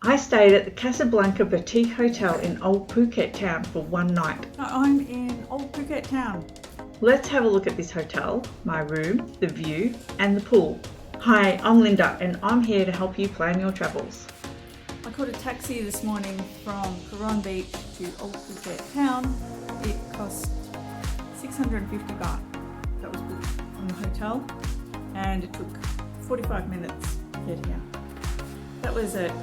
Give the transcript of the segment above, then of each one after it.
I stayed at the Casa Blanca Boutique Hotel in Old Phuket Town for one night. I'm in Old Phuket Town. Let's have a look at this hotel, my room, the view, and the pool. Hi, I'm Linda and I'm here to help you plan your travels. I caught a taxi this morning from Coron Beach to Old Phuket Town. It cost 650 baht. That was booked from the hotel, and it took 45 minutes to get here. That was at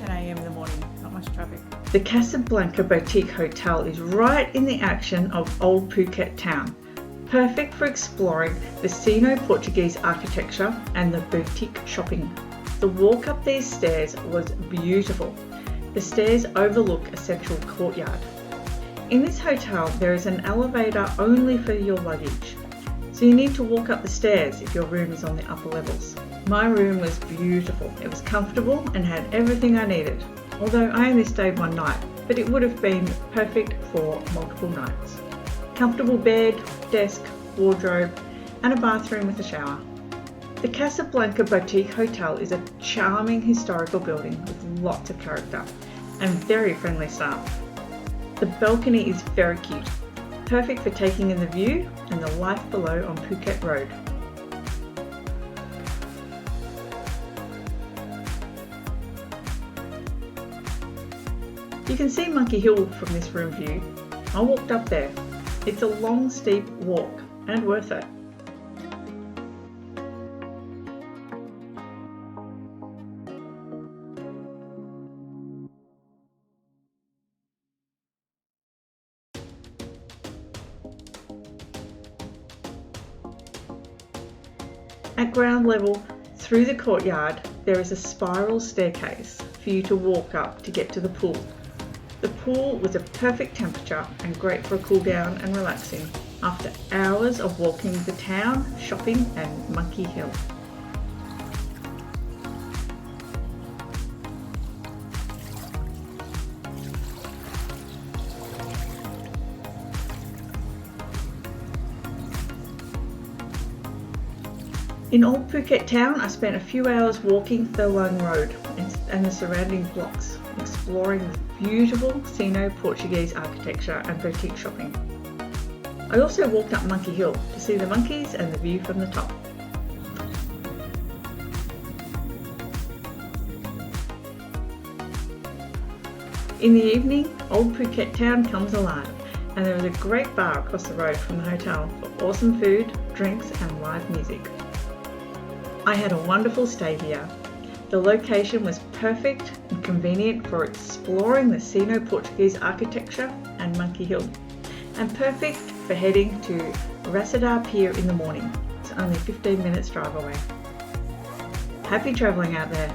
10 a.m. in the morning, not much traffic. The Casa Blanca Boutique Hotel is right in the action of Old Phuket Town. Perfect for exploring the Sino-Portuguese architecture and the boutique shopping. The walk up these stairs was beautiful. The stairs overlook a central courtyard. In this hotel, there is an elevator only for your luggage, so you need to walk up the stairs if your room is on the upper levels. My room was beautiful. It was comfortable and had everything I needed, although I only stayed one night, but it would have been perfect for multiple nights. Comfortable bed, desk, wardrobe, and a bathroom with a shower. The Casa Blanca Boutique Hotel is a charming historical building with lots of character and very friendly staff. The balcony is very cute, perfect for taking in the view and the life below on Phuket Road. You can see Monkey Hill from this room view. I walked up there. It's a long, steep walk and worth it. At ground level, through the courtyard, there is a spiral staircase for you to walk up to get to the pool. The pool was a perfect temperature and great for a cool down and relaxing after hours of walking the town, shopping and Monkey Hill. In Old Phuket Town, I spent a few hours walking Thailand Road and the surrounding blocks, exploring the beautiful Sino-Portuguese architecture and boutique shopping. I also walked up Monkey Hill to see the monkeys and the view from the top. In the evening, Old Phuket Town comes alive, and there is a great bar across the road from the hotel for awesome food, drinks and live music. I had a wonderful stay here. The location was perfect and convenient for exploring the Sino-Portuguese architecture and Monkey Hill, and perfect for heading to Rasada Pier in the morning. It's only 15 minutes drive away. Happy travelling out there.